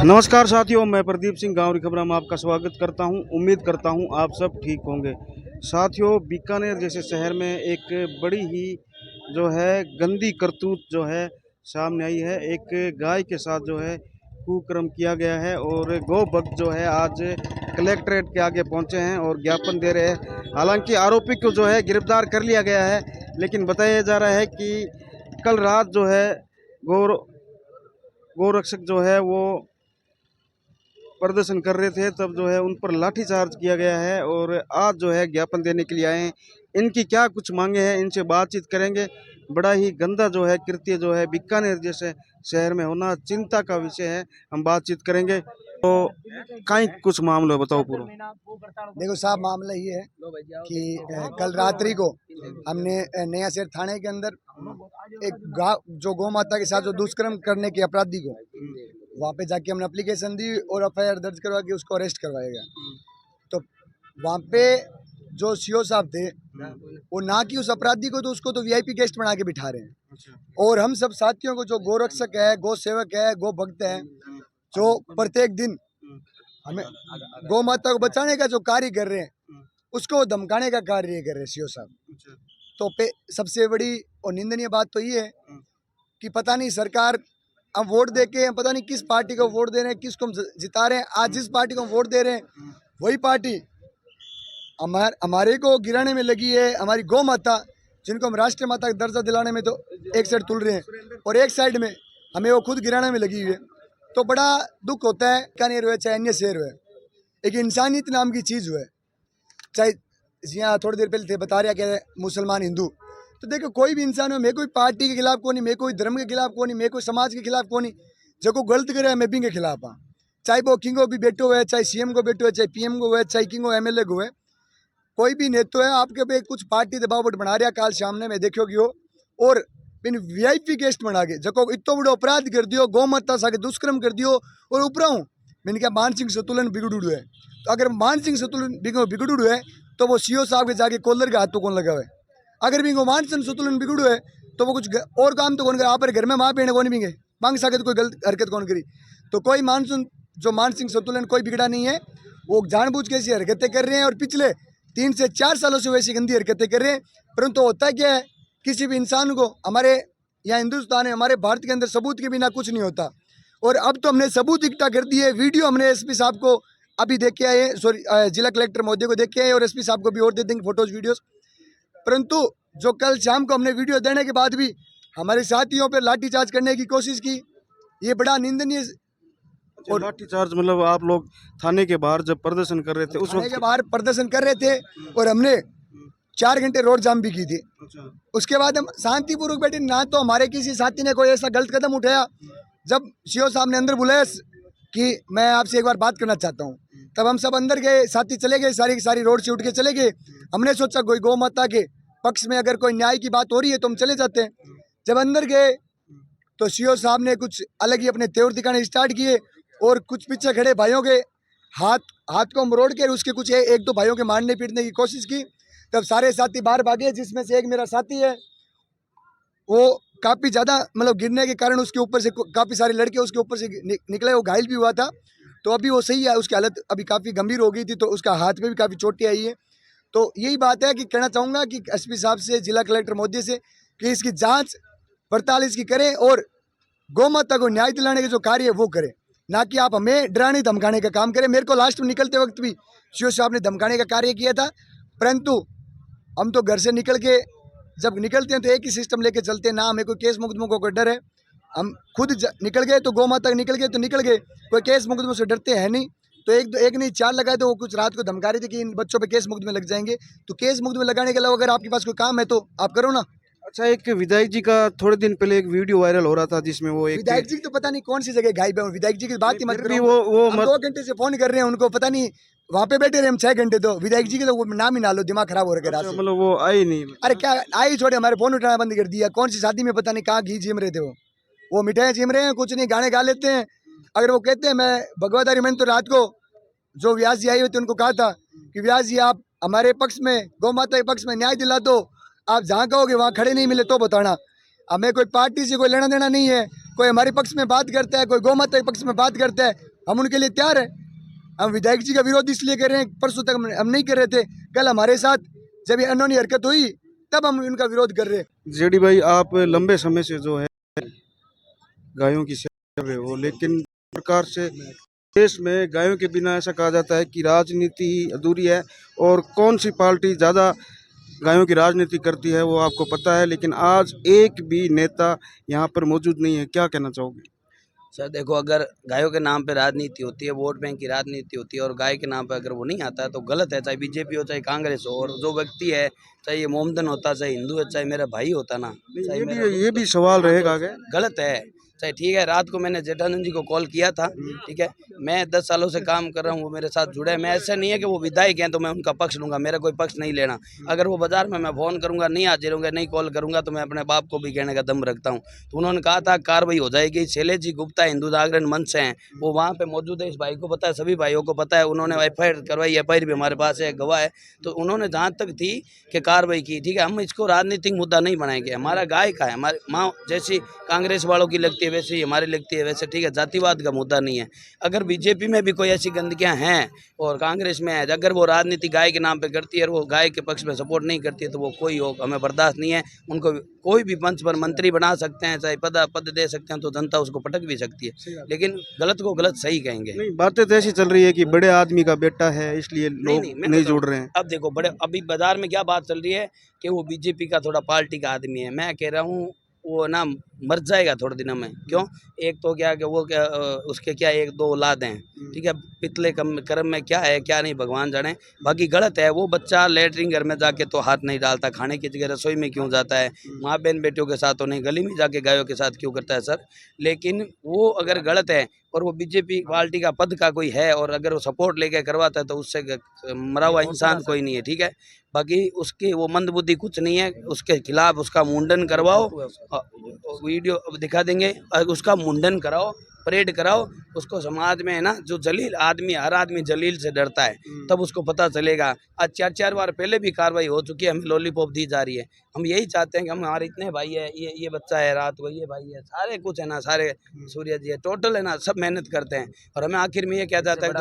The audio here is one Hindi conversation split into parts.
नमस्कार साथियों, मैं प्रदीप सिंह गाँव खबरा में आपका स्वागत करता हूं। उम्मीद करता हूं आप सब ठीक होंगे। साथियों, बीकानेर जैसे शहर में एक बड़ी ही जो है गंदी करतूत जो है सामने आई है। एक गाय के साथ जो है कुकर्म किया गया है और गौ भक्त जो है आज कलेक्ट्रेट के आगे पहुंचे हैं और ज्ञापन दे रहे हैं। हालांकि आरोपी को जो है गिरफ्तार कर लिया गया है, लेकिन बताया जा रहा है कि कल रात जो है गौरक्षक जो है वो प्रदर्शन कर रहे थे, तब जो है उन पर लाठीचार्ज किया गया है और आज जो है ज्ञापन देने के लिए आए हैं। इनकी क्या कुछ मांगे हैं, इनसे बातचीत करेंगे। बड़ा ही गंदा जो है कृत्य जो है बीकानेर जैसे शहर में होना चिंता का विषय है। हम बातचीत करेंगे। तो कहीं कुछ मामला बताओ पूरा। देखो साहब, मामला ये है कि कल रात्रि को हमने नया शहर थाने के अंदर एक गाँव जो गौ माता के साथ जो दुष्कर्म करने के अपराधी को वहाँ पे जाके हमने एप्लीकेशन दी और एफआईआर दर्ज करवा के उसको अरेस्ट करवाया गया। तो वहाँ पे जो सीओ साहब थे वो ना कि उस अपराधी को तो उसको तो वीआईपी गेस्ट बना के बिठा रहे हैं, और हम सब साथियों को जो गोरक्षक है, गौ सेवक है, गौ भक्त है, जो प्रत्येक दिन हमें गौ माता को बचाने का जो कार्य कर रहे हैं उसको धमकाने का कार्य कर रहे हैं सीओ साहब। तो सबसे बड़ी और निंदनीय बात तो ये है कि पता नहीं सरकार हम वोट दे के पता नहीं किस पार्टी को वोट दे रहे हैं, किसको हम जिता रहे हैं। आज जिस पार्टी को हम वोट दे रहे हैं वही पार्टी हमारे को गिराने में लगी है। हमारी गौ माता जिनको हम राष्ट्रीय माता का दर्जा दिलाने में तो एक साइड तुल रहे हैं और एक साइड में हमें वो खुद गिराने में लगी हुई है। तो बड़ा दुख होता है, बीकानेर हुए चाहे अन्य शहर हुए, एक इंसानियत नाम की चीज़ हुए। चाहे यहाँ थोड़ी देर पहले थे बता रहा क्या मुसलमान हिंदू, तो देखो कोई भी इंसान हो, मैं कोई पार्टी के खिलाफ को नहीं, मैं कोई धर्म के खिलाफ को नहीं, मैं कोई समाज के खिलाफ को नहीं। जो को गलत करे मैं भी के खिलाफ हाँ, चाहे वो किंगो भी बैठो है, चाहे सीएम को बैठो है, चाहे पीएम को है, चाहे किंगो एमएलए को है, कोई भी नेता है आपके पे कुछ पार्टी दबावट बना रहा काल सामने में देखोगी हो, और इन वीआईपी गेस्ट बना के जको इतो बड़ो अपराध कर दियो, गौ माता साके दुष्कर्म कर दियो, और ऊपराऊ मैंने क्या मानसिक संतुलन बिगड़ू है। तो अगर मानसिक संतुलन बिगड़ू है तो वो सीओ साहब के जाके कॉलर के हाथ तो कौन लगावे। अगर भी मानसिक संतुलन बिगड़ू है तो वो कुछ और काम तो कौन करे। आप घर में माँ बहन कौन भी मांग सके तो कोई गलत हरकत कौन करी। तो कोई मानसिक संतुलन कोई बिगड़ा नहीं है, वो जानबूझ के ऐसी हरकतें कर रहे हैं और पिछले 3 से 4 सालों से वैसी गंदी हरकतें कर रहे हैं। परंतु होता क्या है, किसी भी इंसान को हमारे यहाँ हिंदुस्तान है, हमारे भारत के अंदर सबूत के बिना कुछ नहीं होता। और अब तो हमने सबूत इकट्ठा कर दिए। वीडियो हमने एसपी साहब को अभी देख के आए, सॉरी जिला कलेक्टर महोदय को देख के आए, और एसपी साहब को भी और दे देंगे फोटोज वीडियोस। परंतु जो कल शाम को हमने वीडियो देने के बाद भी हमारे साथियों पर लाठीचार्ज करने की कोशिश की, ये बड़ा निंदनीय। और लाठीचार्ज मतलब आप लोग थाने के बाहर जब प्रदर्शन कर रहे थे उस वक्त के बाहर प्रदर्शन कर रहे थे और हमने 4 घंटे रोड जाम भी की थी। उसके बाद हम शांतिपूर्वक बैठे, ना तो हमारे किसी साथी ने कोई ऐसा गलत कदम उठाया। जब सीओ साहब ने अंदर बुलाया कि मैं आपसे एक बार बात करना चाहता हूँ, तब हम सब अंदर गए, साथी चले गए, सारी की सारी रोड से उठ के चले गए। हमने सोचा कोई गौ माता के पक्ष में अगर कोई न्याय की बात हो रही है तो हम चले जाते हैं। जब अंदर गए तो सीओ साहब ने कुछ अलग ही अपने तेवर दिखाने स्टार्ट किए और कुछ पीछे खड़े भाइयों के हाथ को मरोड़ के उसके कुछ 1-2 भाइयों के मारने पीटने की कोशिश की। तब सारे साथी बाहर भागे, जिसमें से एक मेरा साथी है, वो काफ़ी ज़्यादा मतलब गिरने के कारण उसके ऊपर से काफ़ी सारे लड़के उसके ऊपर से निकले, वो घायल भी हुआ था। तो अभी वो सही है, उसकी हालत अभी काफ़ी गंभीर हो गई थी, तो उसका हाथ में भी काफ़ी चोटें आई है। तो यही बात है कि कहना चाहूँगा कि एसपी साहब से, जिला कलेक्टर महोदय से, कि इसकी जाँच पड़ताल इसकी करें और गौ माता को न्याय दिलाने का जो कार्य है वो करें, ना कि आप हमें डराने धमकाने का काम करें। मेरे को लास्ट में निकलते वक्त भी सीओ साहब ने धमकाने का कार्य किया था, परंतु हम तो घर से निकल के जब निकलते हैं तो एक ही सिस्टम लेके चलते हैं, ना हमें कोई केस मुकदमों को कोई डर है। हम खुद निकल गए तो गौ माता निकल गए तो निकल गए, कोई केस मुकदमों से डरते हैं नहीं। तो एक नहीं 4 लगाए, तो वो कुछ रात को धमका रही थी कि इन बच्चों पे केस मुकदमे लग जाएंगे। तो केस मुकदमे लगाने के अलावा अगर आपके पास कोई काम है तो आप करो ना। अच्छा, एक विधायक जी का थोड़े दिन पहले एक वीडियो वायरल हो रहा था जिसमें वो एक विधायक जी तो पता नहीं कौन सी जगह गायब है। विधायक जी की बात ही मत करो। वो 2 घंटे से फोन कर रहे हैं उनको, पता नहीं वहाँ पे बैठे रहे हम 6 घंटे। तो विधायक जी के तो नाम ही ना लो, दिमाग खराब हो रहा है। मतलब वो आई नहीं। अरे क्या आई, छोड़े, हमारे फोन उठाना बंद कर दिया। कौन सी शादी में पता नहीं कहाँ घी जिम रहे थे, वो मिठाई जिम रहे हैं, कुछ नहीं, गाने गा लेते हैं। अगर वो कहते हैं मैं भगवतारी, मैंने तो रात को जो व्यास जी आई हुई थी उनको कहा था कि व्यास जी आप हमारे पक्ष में, गौ माता के पक्ष में न्याय दिला दो। आप जहाँ कहोगे वहाँ खड़े नहीं मिले तो बताना। हमें कोई पार्टी से कोई लेना देना नहीं है। कोई हमारे पक्ष में बात करता है, कोई गौ माता के पक्ष में बात करता है, हम उनके लिए तैयार है। हम विधायक जी का विरोध इसलिए कर रहे हैं, परसों तक हम नहीं कर रहे थे, कल हमारे साथ जब ये अनहोनी हरकत हुई तब हम उनका विरोध कर रहे हैं। जेडी भाई, आप लंबे समय से जो है गायों की सेवा कर रहे हो, लेकिन प्रकार से देश में गायों के बिना ऐसा कहा जाता है कि राजनीति ही अधूरी है, और कौन सी पार्टी ज़्यादा गायों की राजनीति करती है वो आपको पता है, लेकिन आज एक भी नेता यहाँ पर मौजूद नहीं है। क्या कहना चाहोगे? सर देखो, अगर गायों के नाम पे राजनीति होती है, वोट बैंक की राजनीति होती है, और गाय के नाम पे अगर वो नहीं आता है तो गलत है। चाहे बीजेपी हो, चाहे कांग्रेस हो, और जो व्यक्ति है, चाहे ये मोमदन होता, चाहे हिंदू है, चाहे मेरा भाई होता ना, चाहे ये भी सवाल रहेगा आगे। गलत है। चाहे ठीक है, रात को मैंने जेठानंद जी को कॉल किया था, ठीक है, मैं 10 सालों से काम कर रहा हूँ, वो मेरे साथ जुड़े हैं। मैं ऐसा नहीं है कि वो विधायक हैं तो मैं उनका पक्ष लूँगा, मेरा कोई पक्ष नहीं लेना। अगर वो बाजार में मैं फ़ोन करूँगा, नहीं हाजिर होंगे, नहीं कॉल करूँगा, तो मैं अपने बाप को भी कहने का दम रखता हूँ। तो उन्होंने कहा था कार्रवाई हो जाएगी। शैलेश जी गुप्ता हिंदू जागरण मंच से हैं, वो वहाँ पे मौजूद है, इस भाई को पता है, सभी भाइयों को पता है। उन्होंने FIR करवाई, FIR भी हमारे पास है, गवाह है। तो उन्होंने जहाँ तक थी कि कार्रवाई की, ठीक है, हम इसको राजनीतिक मुद्दा नहीं बनाएंगे। हमारा गाय का है, हमारी माँ जैसी कांग्रेस वालों की लगती है वैसे ही हमारी लगती है, वैसे ठीक है, जातिवाद का मुद्दा नहीं है। अगर बीजेपी में भी कोई ऐसी गंदगियां हैं और कांग्रेस में है, अगर वो राजनीति गाय के नाम पे करती है और वो गाय के पक्ष में सपोर्ट नहीं करती है, तो वो कोई हो, हमें बर्दाश्त नहीं है। उनको कोई भी मंच पर मंत्री बना सकते हैं, चाहे पद दे सकते हैं, तो जनता उसको पटक भी सकती है, लेकिन गलत को गलत सही कहेंगे। नहीं, बातें तो ऐसी चल रही है कि बड़े आदमी का बेटा है, इसलिए लोग नहीं जुड़ रहे हैं। अब देखो, बड़े अभी बाजार में क्या बात चल रही है कि वो बीजेपी का थोड़ा पार्टी का आदमी है। मैं कह रहा हूँ वो ना मर जाएगा थोड़े दिनों में। क्यों? एक तो क्या कि वो क्या उसके क्या 1-2 औलाद हैं, ठीक है, पिछले कर्म में क्या है क्या नहीं भगवान जाने। बाकी गलत है, वो बच्चा लेटरिन घर में जाके तो हाथ नहीं डालता, खाने की जगह रसोई में क्यों जाता है, माँ बहन बेटियों के साथ तो नहीं, गली में जाके गायों के साथ क्यों करता है सर? लेकिन वो अगर गलत है और वो बीजेपी पार्टी का पद का कोई है और अगर वो सपोर्ट लेके करवाता है तो उससे मरा हुआ इंसान कोई नहीं है, ठीक है। बाकी उसकी वो मंदबुद्धि कुछ नहीं है, उसके खिलाफ उसका मुंडन करवाओ, वीडियो दिखा देंगे, उसका मुंडन कराओ, परेड कराओ, उसको समाज में है ना, जो जलील आदमी, हर आदमी जलील से डरता है, तब उसको पता चलेगा। आज 4 बार पहले भी कार्रवाई हो चुकी है, हमें लॉलीपॉप दी जा रही है। हम यही चाहते हैं कि हम हमारे इतने भाई है, ये बच्चा है, रात को ये भाई है, सारे कुछ है ना, सारे सूर्य जी है, टोटल है ना, सब मेहनत करते हैं। और हमें आखिर में ये क्या जाता है,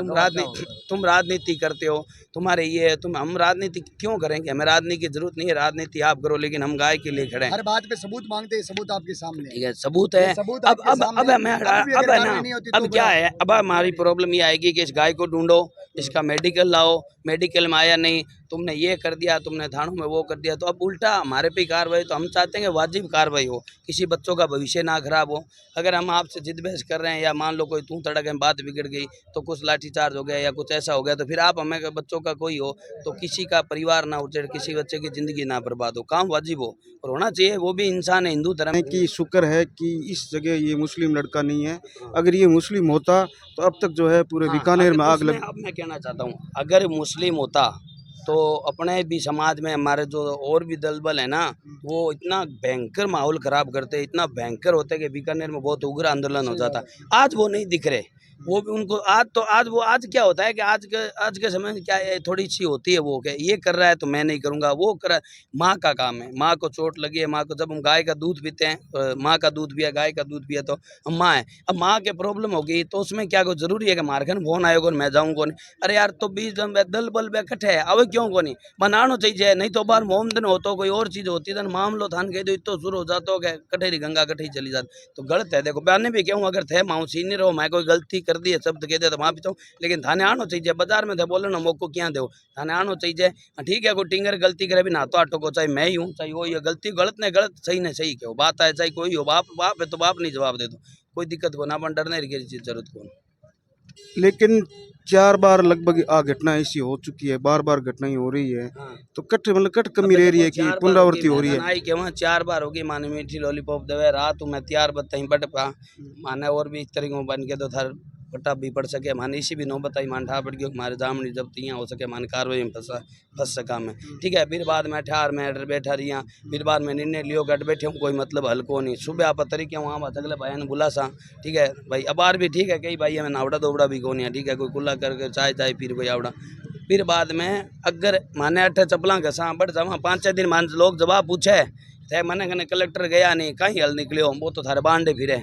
तुम राजनीति करते हो, तुम्हारे ये है, हम राजनीति क्यों करेंगे? हमें राजनीति की जरूरत नहीं है, राजनीति आप करो, लेकिन हम गाय के लिए खड़े हैं। हर बात पे सबूत मांगते हैं, सबूत आपके सामने है। ठीक है, सबूत है। अब क्या है, अब हमारी प्रॉब्लम ये आएगी कि इस गाय को ढूंढो, इसका मेडिकल लाओ, मेडिकल में आया नहीं, तुमने ये कर दिया, तुमने थानों में वो कर दिया, तो अब उल्टा हमारे पे कार्रवाई। तो हम चाहते हैं कि वाजिब कार्रवाई हो, किसी बच्चों का भविष्य ना खराब हो। अगर हम आपसे जिद बहस कर रहे हैं या मान लो कोई तू तड़क में बात बिगड़ गई, तो कुछ लाठीचार्ज हो गया या कुछ ऐसा हो गया, तो फिर आप हमें बच्चों का कोई हो तो किसी का परिवार ना उजड़, किसी बच्चे की ज़िंदगी ना बर्बाद हो, काम वाजिब हो और होना चाहिए। वो भी इंसान है, हिंदू धर्म की शुक्र है कि इस जगह ये मुस्लिम लड़का नहीं है। अगर ये मुस्लिम होता तो अब तक जो है पूरे बीकानेर में आग लग। अब मैं कहना चाहता हूँ, अगर मुस्लिम होता तो अपने भी समाज में हमारे जो और भी दलबल है ना, वो इतना भयंकर माहौल ख़राब करते, इतना भयंकर होते कि बीकानेर में बहुत उग्र आंदोलन हो जाता। आज वो नहीं दिख रहे, वो भी उनको आज क्या होता है कि आज के समय में क्या है, थोड़ी सी होती है वो, क्या ये कर रहा है तो मैं नहीं करूँगा, वो कर रहा है। माँ का काम है, माँ को चोट लगी है, माँ को, जब हम गाय का दूध पीते हैं, माँ का दूध पिया, गाय का दूध पिया, तो हम माँ है। अब माँ के प्रॉब्लम होगी तो उसमें क्या कोई जरूरी है कि मारखन फोन आएगा और मैं जाऊँ कौन? अरे यार, तो बीच दल बल इकट्ठे है, अब क्यों को नहीं बनाना चाहिए? नहीं तो बार मोमदन हो तो कोई और चीज़ होती है, मामलो थान कह दो, इतो शुरू हो जाता हो गया, कठेरी गंगा कठेरी चली जाती, तो गलत है। देखो बयाने भी क्यों, अगर थे माँ सीनियर हो, मैं कोई गलती कर दी है, शब्द कह दिया तो माफी चाहूँ, लेकिन थाने आना चाहिए। बाजार में थे बोलो ना, मोको क्या दो, थाने आना चाहिए। ठीक है, कोई टिंगर गलती करे भी ना तो आटो को, चाहे मैं ही हूँ चाहे वो ही, गलती गलत ने गलत, सही ने सही क्यों बात है, चाहे कोई हो, बाप है तो बाप नहीं जवाब दे दो, कोई दिक्कत को ना, अपन डरने की चीज जरूरत को। लेकिन 4 बार लगभग घटना ऐसी हो चुकी है, बार बार घटनाएं हो रही है, तो कट कमी रह रही है कि पुनरावृत्ति हो रही है। कि वहाँ 4 बार होगी, माने मीठी लॉलीपॉप देवे रात में तैयार बताई बट पा माने, और भी इस तरीके बन के तो थार पट्टा भी पड़ सके, माने इसी भी नो बताई मान ठा पड़ गयो, हमारे जामनी जब तियाँ हो सके, माने कार्रवाई में फंस सका मैं, ठीक है। फिर बाद में ठार में बैठा रही, फिर बाद में निर्णय लियो गट बैठे हूँ, कोई मतलब हल्को नहीं। सुबह आप तरीके वहाँ बस अगले भाई ने बुला सा, ठीक है भाई, अब बार भी ठीक है, कई भाई हमें नावड़ा दोवड़ा भी कौन है, ठीक है, कोई कुल्ला करके चाय फिर कोई आवड़ा। फिर बाद में अगर माने 8 चपला घसा बढ़ जावा 5-6 दिन मान लोग जवाब पूछे थे, मैंने कने कलेक्टर गया नहीं, कहीं हल निकलियो, वो तो थारे बांडे फिरे,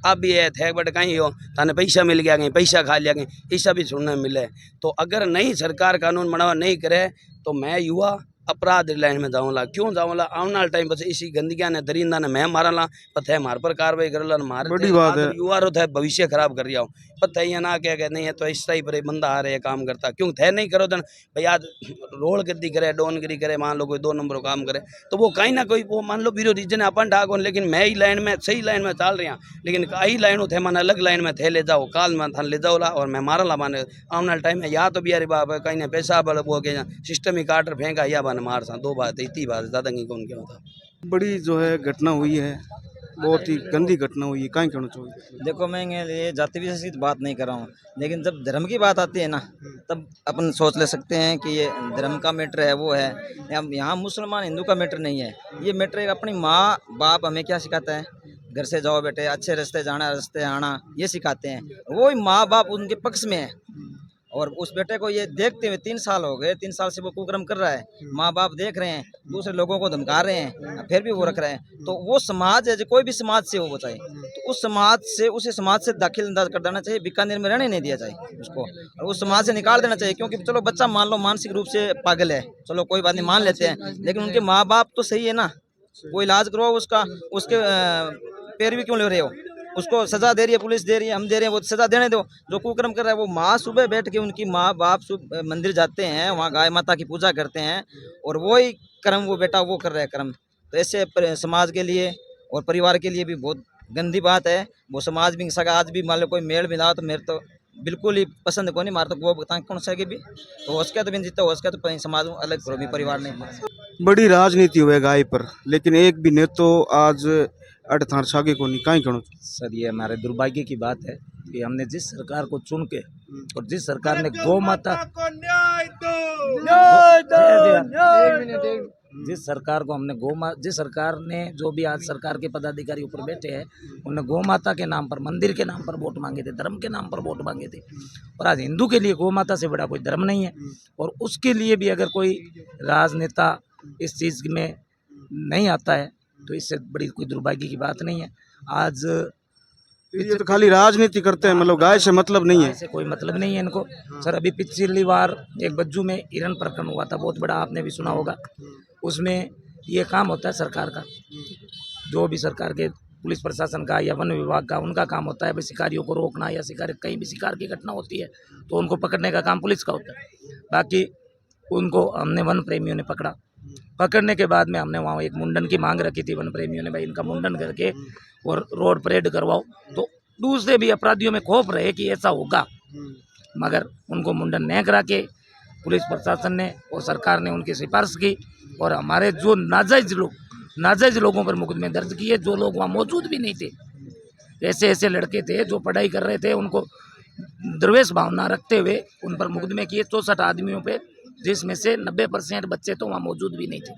आप भी है थे बट कहीं हो थाने पैसा मिल गया, कहीं पैसा खा लिया, कहीं ऐसा भी सुनने मिले। तो अगर नहीं सरकार कानून बनावा नहीं करे तो मैं युवा अपराध लाइन में जाऊँगा। क्यों जाऊँगा? आने वाले टाइम पर इसी गंदगिया ने दरिंदा ने मैं मारा ला पता है मार पर कार्रवाई कर ला मार बड़ी बात है। युवा रो थे भविष्य खराब कर रहा हूँ पता है ना क्या कहते नहीं है तो इस टाइप पर बंदा आ रहे है काम करता क्यों थे नहीं करो तो भाई आज रोड गद्दी करे डोनगिरी करे मान लो कोई 2 नंबर काम करे तो वो कहीं ना कोई वो मान लो बीरो रीजन अपन ठाक हो लेकिन मैं ही लाइन में सही लाइन में चल रहा लेकिन कई लाइन थे मैंने अलग लाइन में थे ले जाओ काल में थान ले जाओ ला और मैं मारा ला माने आने वाले टाइम में या तो बिहारी बाप है कहीं ने पैसा बल वो के सिस्टम ही काटर फेंका या बन मार सा 2 बात इतनी बात ज़्यादा नहीं कौन क्या होता। बड़ी जो है घटना हुई है, बहुत ही गंदी घटना हुई है, कहीं कहना चाहिए? देखो मैं ये जाति विशेष की बात नहीं कर रहा हूँ, लेकिन जब धर्म की बात आती है ना तब अपन सोच ले सकते हैं कि ये धर्म का मैटर है वो है। यहाँ मुसलमान हिंदू का मैटर नहीं है, ये मैटर है अपनी माँ बाप हमें क्या सिखाता है, घर से जाओ बेटे अच्छे रास्ते जाना रास्ते आना ये सिखाते हैं। वो माँ बाप उनके पक्ष में है और उस बेटे को ये देखते हुए 3 साल हो गए, 3 साल से वो कुकर्म कर रहा है, माँ बाप देख रहे हैं, दूसरे लोगों को धमका रहे हैं, फिर भी वो रख रहे हैं। तो वो समाज है जो कोई भी समाज से हो चाहे तो उस समाज से उसी समाज से दाखिल अंदाज कर देना चाहिए, बीकानेर में रहने नहीं दिया चाहिए उसको और उस समाज से निकाल देना चाहिए। क्योंकि चलो बच्चा मान लो मानसिक रूप से पागल है, चलो कोई बात नहीं मान लेते हैं, लेकिन उनके माँ बाप तो सही है ना, वो इलाज करो उसका, उसके पैरवी क्यों ले रहे हो? उसको सजा दे रही है पुलिस, दे रही है, हम दे रहे हैं, वो सजा देने दो। जो कुकर्म कर रहा है वो माँ सुबह बैठ के उनकी माँ बाप मंदिर जाते हैं, वहाँ गाय माता की पूजा करते हैं और वही कर्म वो बेटा वो कर रहा है कर्म। तो ऐसे समाज के लिए और परिवार के लिए भी बहुत गंदी बात है। वो समाज भी सगा आज भी मान लो कोई मेल मिला तो मेरे तो बिल्कुल ही पसंद को नहीं मारता वो बता कौन सा के भी तो उसका तो भी जीता हो उसका तो समाज में अलग करो भी परिवार नहीं। बड़ी राजनीति हुए गाय पर, लेकिन एक भी ने तो आज अड़थार सागे को नहीं, कहीं कहना चाहिए? सर ये हमारे दुर्भाग्य की बात है कि हमने जिस सरकार को चुन के और जिस सरकार ने गौ माता जिस सरकार को हमने जिस सरकार ने जो भी आज सरकार के पदाधिकारी ऊपर बैठे हैं उन्होंने गौ माता के नाम पर मंदिर के नाम पर वोट मांगे थे, धर्म के नाम पर वोट मांगे थे और आज हिंदू के लिए गौ माता से बड़ा कोई धर्म नहीं है। और उसके लिए भी अगर कोई राजनेता इस चीज़ में नहीं आता है तो इससे बड़ी कोई दुर्भाग्य की बात नहीं है। आज ये तो खाली राजनीति करते हैं, मतलब गाय से मतलब नहीं है, से कोई मतलब नहीं है इनको। सर अभी पिछली बार एक बज्जू में हिरण प्रकरण हुआ था, बहुत बड़ा, आपने भी सुना होगा। उसमें ये काम होता है सरकार का, जो भी सरकार के पुलिस प्रशासन का या वन विभाग का उनका काम होता है भाई शिकारियों को रोकना या शिकार कहीं भी शिकार की घटना होती है तो उनको पकड़ने का काम पुलिस का होता है। बाकी उनको हमने वन प्रेमियों ने पकड़ने के बाद में हमने वहाँ एक मुंडन की मांग रखी थी, वन प्रेमियों ने भाई इनका मुंडन करके और रोड परेड करवाओ। तो दूसरे भी अपराधियों में खौफ रहे कि ऐसा होगा, मगर उनको मुंडन नहीं करा के पुलिस प्रशासन ने और सरकार ने उनकी सिफारिश की और हमारे जो नाजायज लोगों पर मुकदमे दर्ज किए, जो लोग वहाँ मौजूद भी नहीं थे, ऐसे लड़के थे जो पढ़ाई कर रहे थे, उनको द्वेष भावना रखते हुए उन पर मुकदमे किए 64 आदमियों पे, जिसमें से 90% बच्चे तो वहाँ मौजूद भी नहीं थे।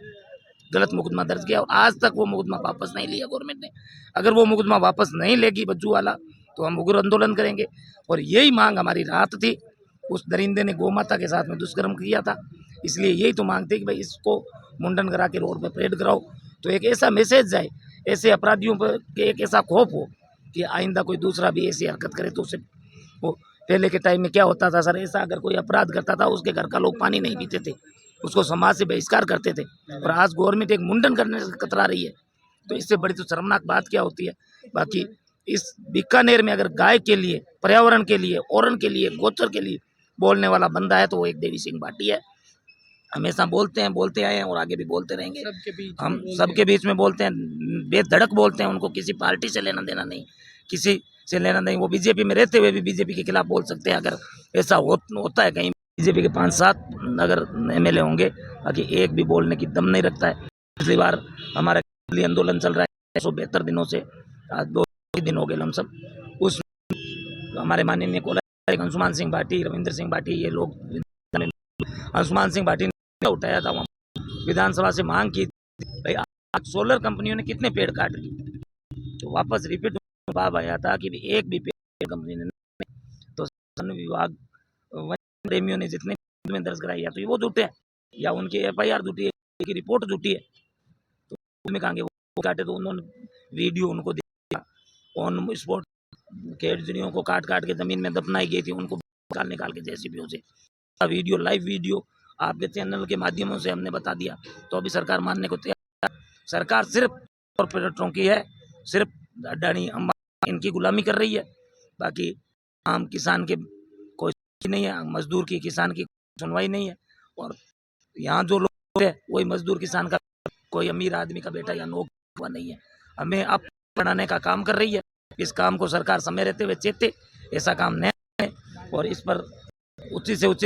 गलत मुकदमा दर्ज किया और आज तक वो मुकदमा वापस नहीं लिया गवर्नमेंट ने। अगर वो मुकदमा वापस नहीं लेगी बज्जू वाला तो हम उग्र आंदोलन करेंगे और यही मांग हमारी रात थी। उस दरिंदे ने गौ माता के साथ में दुष्कर्म किया था, इसलिए यही तो मांग थी कि भाई इसको मुंडन करा के रोड पर परेड कराओ, तो एक ऐसा मैसेज जाए, ऐसे अपराधियों पर एक ऐसा खौफ हो कि आइंदा कोई दूसरा भी ऐसी हरकत करे तो उसे वो। पहले के टाइम में क्या होता था सर, ऐसा अगर कोई अपराध करता था उसके घर का लोग पानी नहीं पीते थे, उसको समाज से बहिष्कार करते थे, और आज गवर्नमेंट एक मुंडन करने से कतरा रही है, तो इससे बड़ी तो शर्मनाक बात क्या होती है। बाकी इस बीकानेर में अगर गाय के लिए, पर्यावरण के लिए, औरन के लिए, गोचर के लिए बोलने वाला बंदा है तो वो एक देवी सिंह भाटी है। हमेशा बोलते आए हैं और आगे भी बोलते रहेंगे। हम सबके बीच में बोलते हैं, बेधड़क बोलते हैं, उनको किसी पार्टी से लेना देना नहीं, किसी से लेना नहीं। वो बीजेपी में रहते हुए भी बीजेपी के खिलाफ बोल सकते हैं अगर ऐसा होता है कहीं। बीजेपी के 5-7 अगर एमएलए होंगे, बाकी एक भी बोलने की दम नहीं रखता है। पिछली बार हमारा आंदोलन चल रहा है 172 दिनों से, आज 2 दिन हो गए हम सब। उस हमारे माननीय कोलर अंशुमान सिंह भाटी, रविंद्र सिंह भाटी, ये लोग, अंशुमान सिंह भाटी ने उठाया था वहाँ विधानसभा से मांग की भाई सोलर कंपनियों ने कितने पेड़ काट लिए, तो वापस रिपीट जवाब आया था कि एक भी पेड़ कंपनी ने। तो वन विभाग, वन प्रेमियों ने जितने में दर्ज कराई या तो वो झूठे हैं या उनकी FIR झूठी है, की रिपोर्ट झूठी है, तो में कहेंगे वो काटे। तो उन्होंने वीडियो उनको दिया ऑन स्पॉट खेड़जड़ियों को काट काट के जमीन में दफनाई गई थी, उनको निकाल के जेसीबीओ से वीडियो, लाइव वीडियो आपके चैनल के माध्यमों से हमने बता दिया, तो अभी सरकार मानने को तैयार। सरकार सिर्फ कॉर्पोरेटरों की है, सिर्फ अडानी अंबानी इनकी गुलामी कर रही है। बाकी आम किसान के कोई नहीं है, मजदूर की, किसान की सुनवाई नहीं है। और यहाँ जो लोग हैं वही मजदूर किसान का, कोई अमीर आदमी का बेटा या नौकर नहीं है। हमें अब बढ़ाने का काम कर रही है। इस काम को सरकार समय रहते हुए चेते, ऐसा काम नहीं है और इस पर उचित से उचित